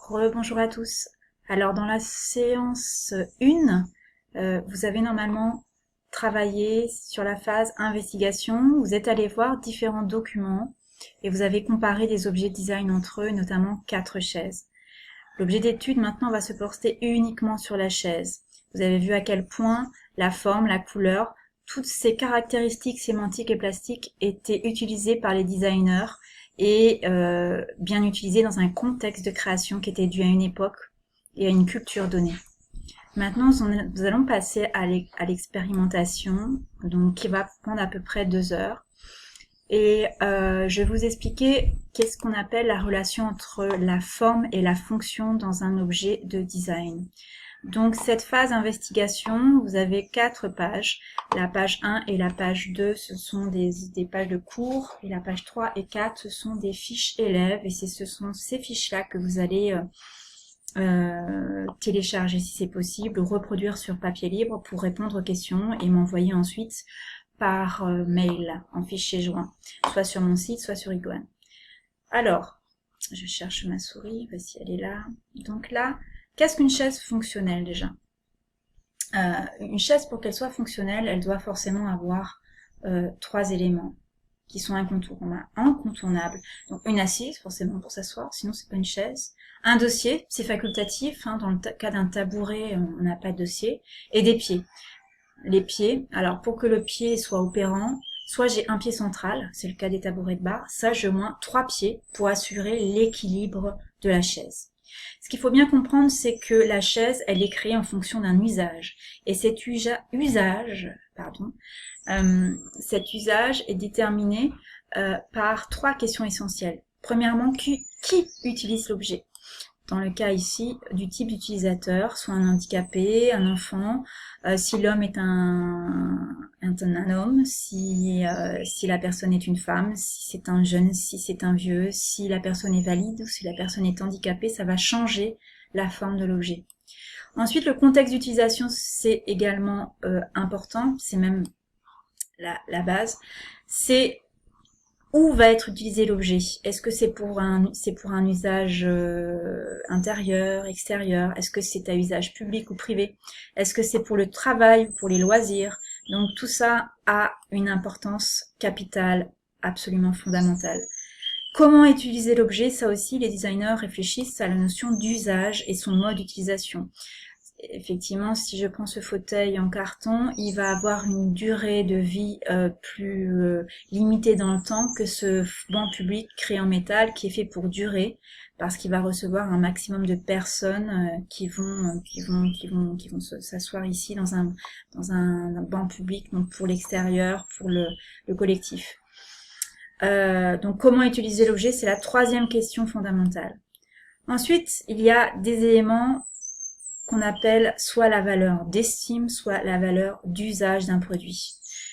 Rebonjour à tous. Alors dans la séance 1, vous avez normalement travaillé sur la phase investigation. Vous êtes allé voir différents documents et vous avez comparé des objets de design entre eux, notamment 4 chaises. L'objet d'étude maintenant va se porter uniquement sur la chaise. Vous avez vu à quel point la forme, la couleur, toutes ces caractéristiques sémantiques et plastiques étaient utilisées par les designers et bien utilisées dans un contexte de création qui était dû à une époque et à une culture donnée. Maintenant, nous allons passer à l'expérimentation, donc qui va prendre à peu près 2 heures. Et je vais vous expliquer qu'est-ce qu'on appelle la relation entre la forme et la fonction dans un objet de design. Donc cette phase investigation, vous avez 4 pages. La page 1 et la page 2, ce sont des pages de cours. Et la page 3 et 4, ce sont des fiches élèves. Et ce sont ces fiches-là que vous allez télécharger si c'est possible, ou reproduire sur papier libre pour répondre aux questions et m'envoyer ensuite par mail en fichier joint, soit sur mon site, soit sur Iguane. Alors, je cherche ma souris, voici, elle est là. Donc là, qu'est-ce qu'une chaise fonctionnelle déjà? Une chaise, pour qu'elle soit fonctionnelle, elle doit forcément avoir 3 éléments qui sont incontournables. Donc une assise, forcément pour s'asseoir, sinon c'est pas une chaise. Un dossier, c'est facultatif, hein, dans le cas d'un tabouret, on n'a pas de dossier. Et des pieds. Les pieds, alors pour que le pied soit opérant, soit j'ai un pied central, c'est le cas des tabourets de bar, ça j'ai au moins 3 pieds pour assurer l'équilibre de la chaise. Ce qu'il faut bien comprendre, c'est que la chaise, elle est créée en fonction d'un usage. Et cet usage est déterminé par 3 questions essentielles. Premièrement, qui utilise l'objet? Dans le cas ici du type d'utilisateur, soit un handicapé, un enfant, si l'homme est un homme, si la personne est une femme, si c'est un jeune, si c'est un vieux, si la personne est valide ou si la personne est handicapée, ça va changer la forme de l'objet. Ensuite, le contexte d'utilisation, c'est également important, c'est même la base, c'est où va être utilisé l'objet? Est-ce que c'est pour un usage intérieur, extérieur? Est-ce que c'est à usage public ou privé? Est-ce que c'est pour le travail ou pour les loisirs? Donc tout ça a une importance capitale, absolument fondamentale. Comment utiliser l'objet? Ça aussi, les designers réfléchissent à la notion d'usage et son mode d'utilisation. Effectivement, si je prends ce fauteuil en carton, il va avoir une durée de vie plus limitée dans le temps que ce banc public créé en métal qui est fait pour durer, parce qu'il va recevoir un maximum de personnes qui vont s'asseoir ici dans un banc public, donc pour l'extérieur, pour le collectif. Donc comment utiliser l'objet, c'est la 3e question fondamentale. Ensuite, il y a des éléments qu'on appelle soit la valeur d'estime, soit la valeur d'usage d'un produit.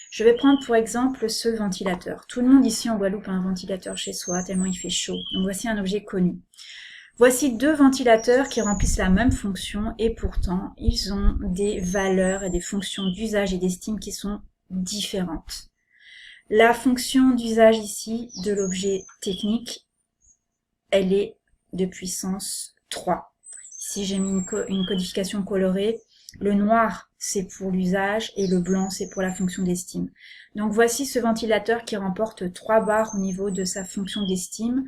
Je vais prendre pour exemple ce ventilateur. Tout le monde ici en Guadeloupe a un ventilateur chez soi, tellement il fait chaud. Donc voici un objet connu. Voici 2 ventilateurs qui remplissent la même fonction et pourtant ils ont des valeurs et des fonctions d'usage et d'estime qui sont différentes. La fonction d'usage ici de l'objet technique, elle est de puissance 3. Ici, j'ai mis une codification colorée. Le noir, c'est pour l'usage et le blanc, c'est pour la fonction d'estime. Donc, voici ce ventilateur qui remporte 3 barres au niveau de sa fonction d'estime,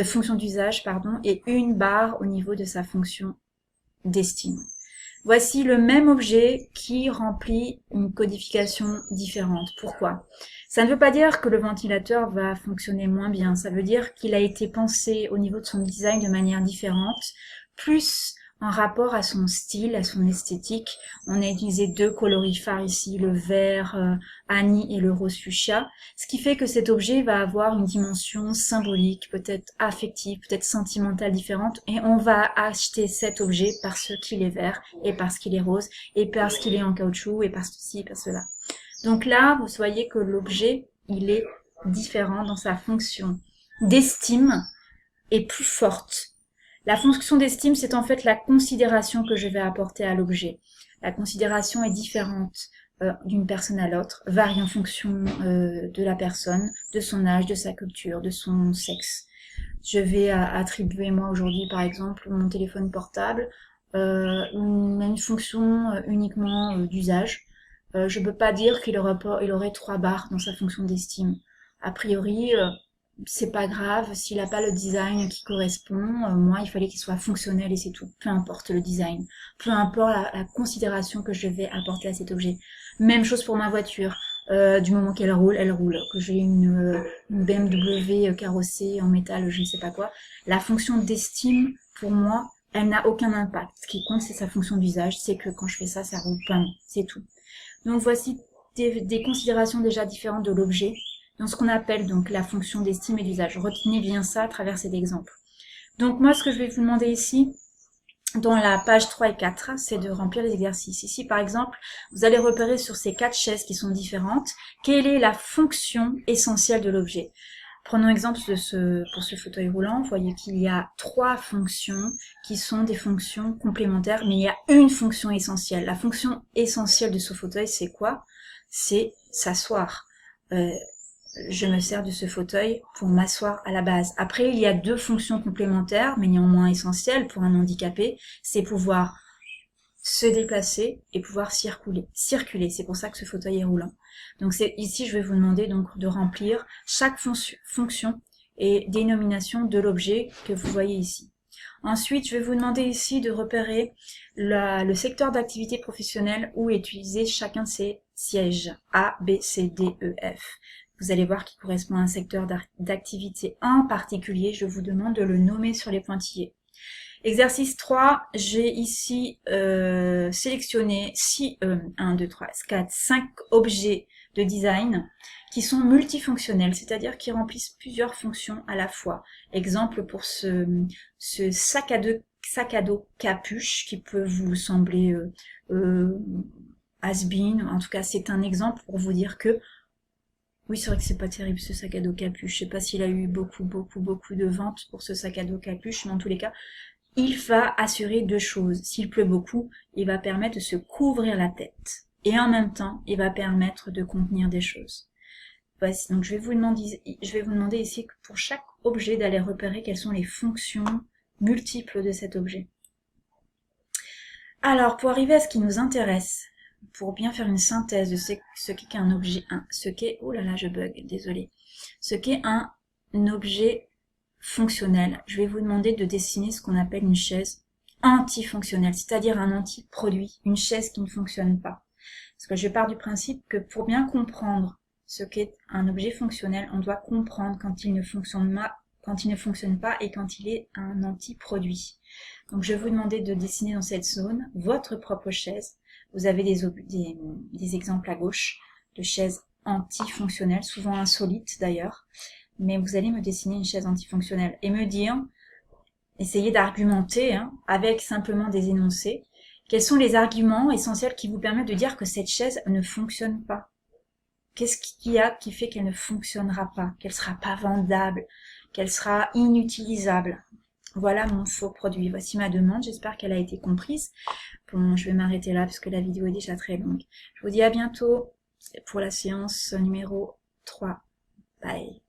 fonction d'usage, pardon, et 1 barre au niveau de sa fonction d'estime. Voici le même objet qui remplit une codification différente. Pourquoi? Ça ne veut pas dire que le ventilateur va fonctionner moins bien. Ça veut dire qu'il a été pensé au niveau de son design de manière différente, plus en rapport à son style, à son esthétique. On a utilisé 2 colorifères ici, le vert Annie et le rose fuchsia, ce qui fait que cet objet va avoir une dimension symbolique, peut-être affective, peut-être sentimentale différente, et on va acheter cet objet parce qu'il est vert, et parce qu'il est rose, et parce qu'il est en caoutchouc, et parce ceci, et parce cela. Donc là, vous voyez que l'objet, il est différent dans sa fonction d'estime et plus forte. La fonction d'estime, c'est en fait la considération que je vais apporter à l'objet. La considération est différente d'une personne à l'autre, varie en fonction de la personne, de son âge, de sa culture, de son sexe. Je vais attribuer moi aujourd'hui par exemple mon téléphone portable une fonction uniquement d'usage. Je peux pas dire qu'il aurait 3 barres dans sa fonction d'estime. A priori, c'est pas grave s'il a pas le design qui correspond. Moi, il fallait qu'il soit fonctionnel et c'est tout. Peu importe le design, peu importe la considération que je vais apporter à cet objet. Même chose pour ma voiture. Du moment qu'elle roule, elle roule. Que j'ai une BMW carrossée en métal, je ne sais pas quoi. La fonction d'estime, pour moi, elle n'a aucun impact. Ce qui compte, c'est sa fonction d'usage. C'est que quand je fais ça, ça roule pas. C'est tout. Donc voici des considérations déjà différentes de l'objet dans ce qu'on appelle donc la fonction d'estime et d'usage. Retenez bien ça à travers cet exemple. Donc moi, ce que je vais vous demander ici, dans la page 3 et 4, c'est de remplir les exercices. Ici, par exemple, vous allez repérer sur ces 4 chaises qui sont différentes, quelle est la fonction essentielle de l'objet. Prenons exemple pour ce fauteuil roulant. Vous voyez qu'il y a 3 fonctions qui sont des fonctions complémentaires, mais il y a une fonction essentielle. La fonction essentielle de ce fauteuil, c'est quoi? C'est s'asseoir. Je me sers de ce fauteuil pour m'asseoir à la base. Après, il y a 2 fonctions complémentaires, mais néanmoins essentielles pour un handicapé, c'est pouvoir se déplacer et pouvoir circuler. C'est pour ça que ce fauteuil est roulant. Donc ici, je vais vous demander donc de remplir chaque fonction et dénomination de l'objet que vous voyez ici. Ensuite, je vais vous demander ici de repérer le secteur d'activité professionnelle où est utilisé chacun de ces sièges A, B, C, D, E, F. Vous allez voir qu'il correspond à un secteur d'activité en particulier. Je vous demande de le nommer sur les pointillés. Exercice 3, j'ai ici sélectionné 5 objets de design qui sont multifonctionnels, c'est-à-dire qui remplissent plusieurs fonctions à la fois. Exemple pour ce sac à dos capuche qui peut vous sembler has-been. En tout cas, c'est un exemple pour vous dire que oui, c'est vrai que c'est pas terrible ce sac à dos capuche. Je sais pas s'il a eu beaucoup de ventes pour ce sac à dos capuche, mais en tous les cas, il va assurer 2 choses. S'il pleut beaucoup, il va permettre de se couvrir la tête. Et en même temps, il va permettre de contenir des choses. Voici, donc je vais vous demander ici pour chaque objet d'aller repérer quelles sont les fonctions multiples de cet objet. Alors, pour arriver à ce qui nous intéresse, pour bien faire une synthèse de ce qu'est un objet, oh là là, je bug, désolé, ce qu'est un objet fonctionnel, je vais vous demander de dessiner ce qu'on appelle une chaise antifonctionnelle, c'est-à-dire un anti-produit, une chaise qui ne fonctionne pas. Parce que je pars du principe que pour bien comprendre ce qu'est un objet fonctionnel, on doit comprendre quand il ne fonctionne pas et quand il est un anti-produit. Donc je vais vous demander de dessiner dans cette zone votre propre chaise. Vous avez des exemples à gauche de chaises antifonctionnelles, souvent insolites d'ailleurs. Mais vous allez me dessiner une chaise antifonctionnelle et me dire, essayez d'argumenter avec simplement des énoncés, quels sont les arguments essentiels qui vous permettent de dire que cette chaise ne fonctionne pas. Qu'est-ce qu'il y a qui fait qu'elle ne fonctionnera pas, qu'elle sera pas vendable, qu'elle sera inutilisable? Voilà mon faux produit. Voici ma demande, j'espère qu'elle a été comprise. Bon, je vais m'arrêter là parce que la vidéo est déjà très longue. Je vous dis à bientôt pour la séance numéro 3. Bye.